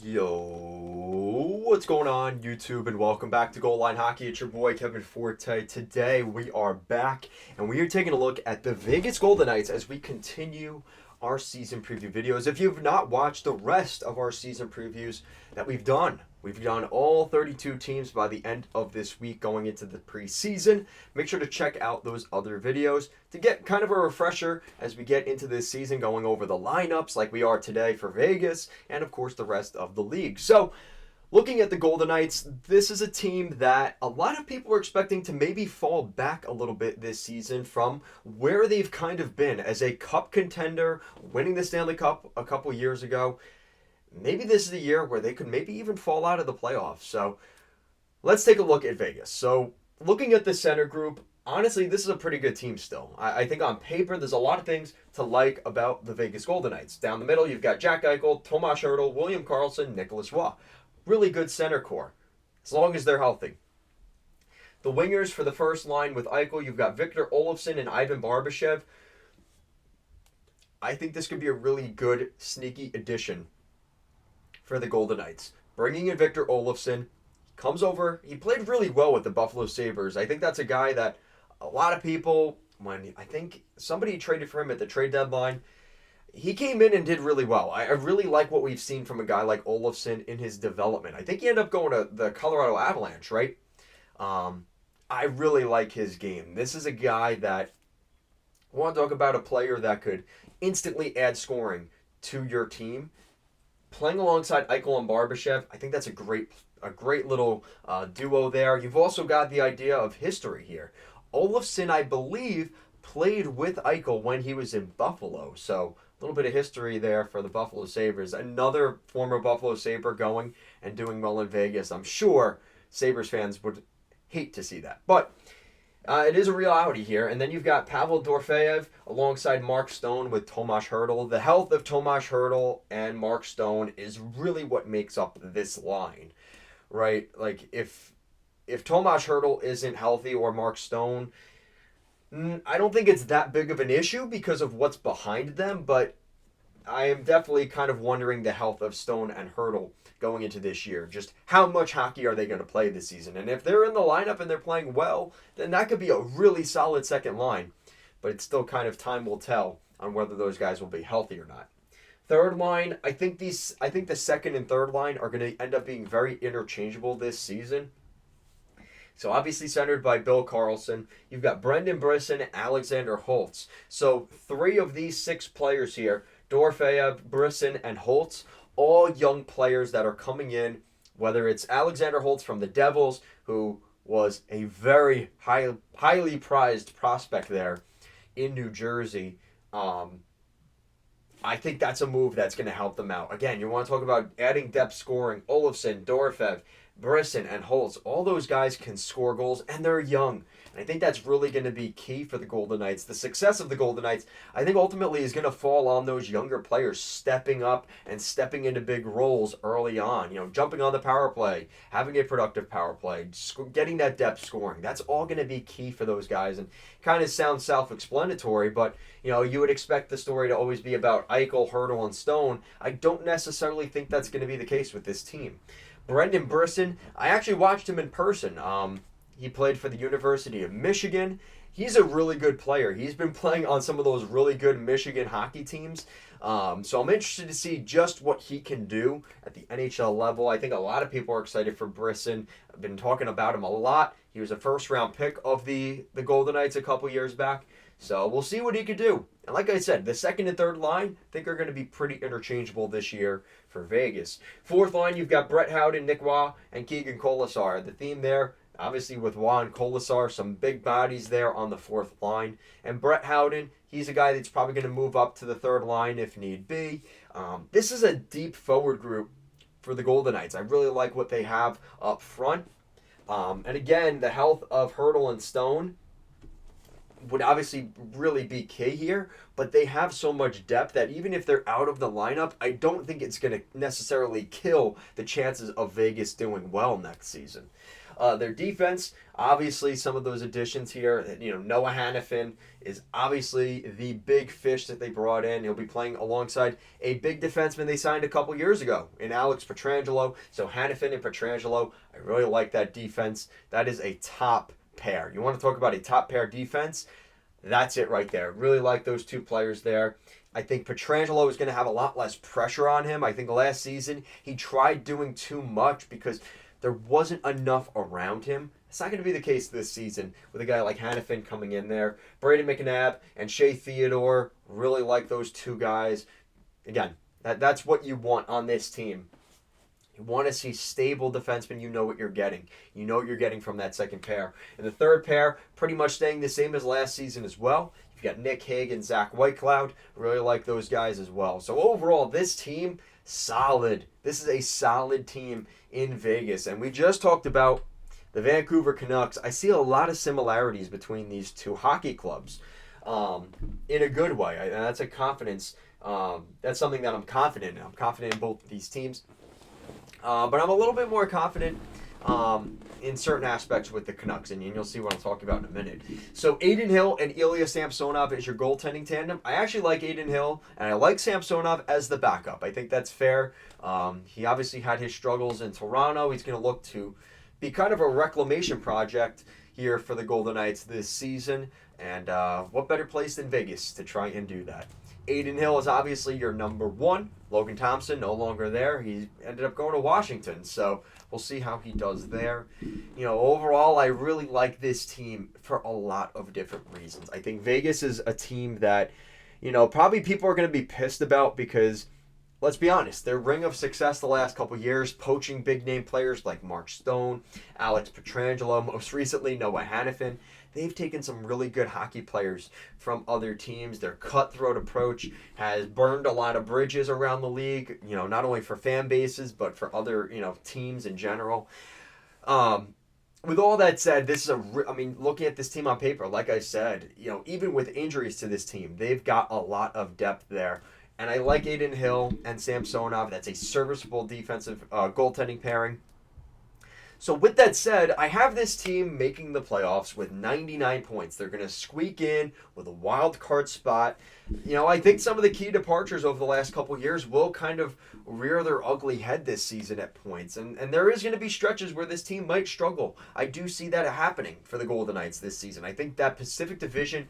Yo, what's going on, YouTube, and welcome back to Goal Line Hockey. It's your boy Kevin Forte. Today we are back and we are taking a look at the Vegas Golden Knights as we continue our season preview videos. If you've not watched the rest of our season previews that we've done all 32 teams by the end of this week going into the preseason. Make sure to check out those other videos to get kind of a refresher as we get into this season, going over the lineups like we are today for Vegas and, of course, the rest of the league. So, looking at the Golden Knights, this is a team that a lot of people are expecting to maybe fall back a little bit this season from where they've kind of been as a cup contender, winning the Stanley Cup a couple years ago. Maybe this is the year where they could maybe even fall out of the playoffs. So let's take a look at Vegas. So looking at the center group, honestly, this is a pretty good team still. I think on paper, there's a lot of things to like about the Vegas Golden Knights. Down the middle, you've got Jack Eichel, Tomas Hertl, William Karlsson, Nicholas Roy. Really good center core, as long as they're healthy. The wingers for the first line with Eichel, you've got Victor Olofsson and Ivan Barbashev. I think this could be a really good, sneaky addition for the Golden Knights. Bringing in Victor Olofsson, comes over, he played really well with the Buffalo Sabres. I think that's a guy that a lot of people, when I think somebody traded for him at the trade deadline, he came in and did really well. I really like what we've seen from a guy like Olofsson in his development. I think he ended up going to the Colorado Avalanche, right? I really like his game. This is a guy that, I want to talk about a player that could instantly add scoring to your team. Playing alongside Eichel and Barbashev, I think that's a great little duo there. You've also got the idea of history here. Olofsson, I believe, played with Eichel when he was in Buffalo, so a little bit of history there for the Buffalo Sabres. Another former Buffalo Sabre going and doing well in Vegas. I'm sure Sabres fans would hate to see that, but it is a reality here. And then you've got Pavel Dorofeyev alongside Mark Stone with Tomas Hertl. The health of Tomas Hertl and Mark Stone is really what makes up this line, right? Like if Tomas Hertl isn't healthy or Mark Stone, I don't think it's that big of an issue because of what's behind them, but I am definitely kind of wondering the health of Stone and Hertl going into this year. Just how much hockey are they going to play this season? And if they're in the lineup and they're playing well, then that could be a really solid second line. But it's still kind of time will tell on whether those guys will be healthy or not. Third line, I think the second and third line are going to end up being very interchangeable this season. So obviously centered by Bill Karlsson. You've got Brendan Brisson and Alexander Holtz. So 3 of these 6 players here, Dorofeyev, Brisson, and Holtz, all young players that are coming in, whether it's Alexander Holtz from the Devils, who was a very highly prized prospect there in New Jersey. I think that's a move that's going to help them out. Again, you want to talk about adding depth scoring. Olofsson, Dorofeyev, Brisson, and Holtz, all those guys can score goals, and they're young. And I think that's really going to be key for the Golden Knights. The success of the Golden Knights, I think, ultimately is going to fall on those younger players stepping up and stepping into big roles early on. You know, jumping on the power play, having a productive power play, getting that depth scoring. That's all going to be key for those guys. And kind of sounds self-explanatory, but, you know, you would expect the story to always be about Eichel, Hertl, and Stone. I don't necessarily think that's going to be the case with this team. Brendan Brisson, I actually watched him in person. He played for the University of Michigan. He's a really good player. He's been playing on some of those really good Michigan hockey teams. So I'm interested to see just what he can do at the NHL level. I think a lot of people are excited for Brisson. I've been talking about him a lot. He was a first-round pick of the Golden Knights a couple years back. So we'll see what he could do. And like I said, the second and third line, I think are going to be pretty interchangeable this year for Vegas. Fourth line, you've got Brett Howden, Nick Roy, and Keegan Kolesar. The theme there, obviously with Roy and Kolesar, some big bodies there on the fourth line. And Brett Howden, he's a guy that's probably going to move up to the third line if need be. This is a deep forward group for the Golden Knights. I really like what they have up front. And again, the health of Hertl and Stone would obviously really be key here, but they have so much depth that even if they're out of the lineup, I don't think it's going to necessarily kill the chances of Vegas doing well next season. Their defense, obviously, some of those additions here. Noah Hannafin is obviously the big fish that they brought in. He'll be playing alongside a big defenseman they signed a couple years ago in Alex Pietrangelo. So Hannafin and Pietrangelo, I really like that defense. That is a top pair. You want to talk about a top pair defense? That's it right there. Really like those two players there. I think Pietrangelo is going to have a lot less pressure on him. I think last season he tried doing too much because there wasn't enough around him. It's not going to be the case this season with a guy like Hannafin coming in there. Braden McNabb and Shea Theodore, really like those two guys. Again, that's what you want on this team. You want to see stable defensemen. You know what you're getting. You know what you're getting from that second pair. And the third pair, pretty much staying the same as last season as well. You've got Nick Hague and Zach Whitecloud. Really like those guys as well. So overall, this team, solid. This is a solid team in Vegas. And we just talked about the Vancouver Canucks. I see a lot of similarities between these two hockey clubs in a good way. And that's a confidence. That's something that I'm confident in. I'm confident in both of these teams. But I'm a little bit more confident in certain aspects with the Canucks, and you'll see what I'm talking about in a minute. So Adin Hill and Ilya Samsonov is your goaltending tandem. I actually like Adin Hill, and I like Samsonov as the backup. I think that's fair. He obviously had his struggles in Toronto. He's going to look to be kind of a reclamation project here for the Golden Knights this season, and what better place than Vegas to try and do that? Adin Hill is obviously your number one. Logan Thompson, no longer there. He ended up going to Washington, so we'll see how he does there. Overall, I really like this team for a lot of different reasons. I think Vegas is a team that, probably people are going to be pissed about because, let's be honest, their ring of success the last couple years, poaching big-name players like Mark Stone, Alex Pietrangelo, most recently Noah Hannafin. They've taken some really good hockey players from other teams. Their cutthroat approach has burned a lot of bridges around the league, not only for fan bases, but for other, teams in general. With all that said, this is looking at this team on paper, like I said, even with injuries to this team, they've got a lot of depth there. And I like Adin Hill and Samsonov. That's a serviceable defensive goaltending pairing. So with that said, I have this team making the playoffs with 99 points. They're going to squeak in with a wild card spot. I think some of the key departures over the last couple years will kind of rear their ugly head this season at points. And there is going to be stretches where this team might struggle. I do see that happening for the Golden Knights this season. I think that Pacific Division,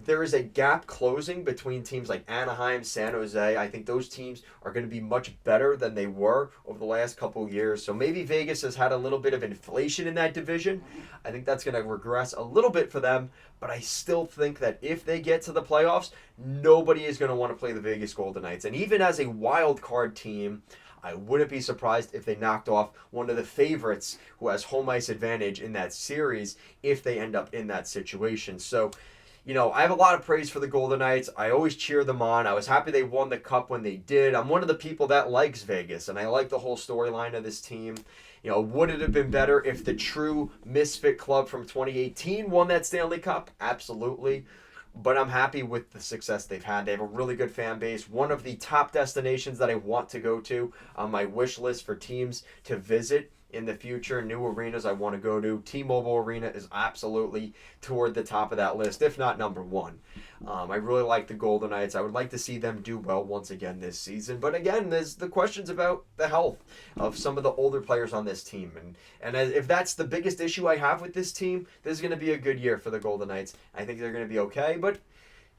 there is a gap closing between teams like Anaheim, San Jose. I think those teams are going to be much better than they were over the last couple of years. So maybe Vegas has had a little bit of inflation in that division. I think that's going to regress a little bit for them, but I still think that if they get to the playoffs, nobody is going to want to play the Vegas Golden Knights. And even as a wild card team, I wouldn't be surprised if they knocked off one of the favorites who has home ice advantage in that series if they end up in that situation. So, I have a lot of praise for the Golden Knights. I always cheer them on. I was happy they won the cup when they did. I'm one of the people that likes Vegas, and I like the whole storyline of this team. Would it have been better if the true misfit club from 2018 won that Stanley Cup? Absolutely. But I'm happy with the success they've had. They have a really good fan base. One of the top destinations that I want to go to on my wish list for teams to visit in the future, new arenas I want to go to. T-Mobile Arena is absolutely toward the top of that list, if not number one. I really like the Golden Knights. I would like to see them do well once again this season. But again, there's the questions about the health of some of the older players on this team. And if that's the biggest issue I have with this team, this is going to be a good year for the Golden Knights. I think they're going to be okay, but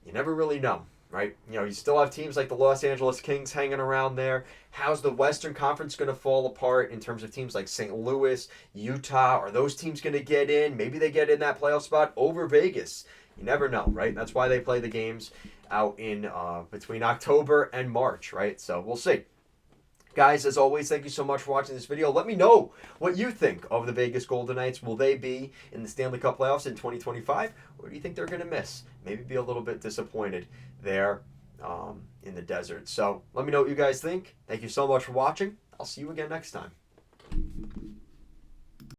you never really know. Right? You still have teams like the Los Angeles Kings hanging around there. How's the Western Conference going to fall apart in terms of teams like St. Louis, Utah? Are those teams going to get in? Maybe they get in that playoff spot over Vegas. You never know, right? That's why they play the games out in between October and March, right? So we'll see. Guys, as always, thank you so much for watching this video. Let me know what you think of the Vegas Golden Knights. Will they be in the Stanley Cup playoffs in 2025? Or do you think they're going to miss? Maybe be a little bit disappointed there in the desert. So let me know what you guys think. Thank you so much for watching. I'll see you again next time.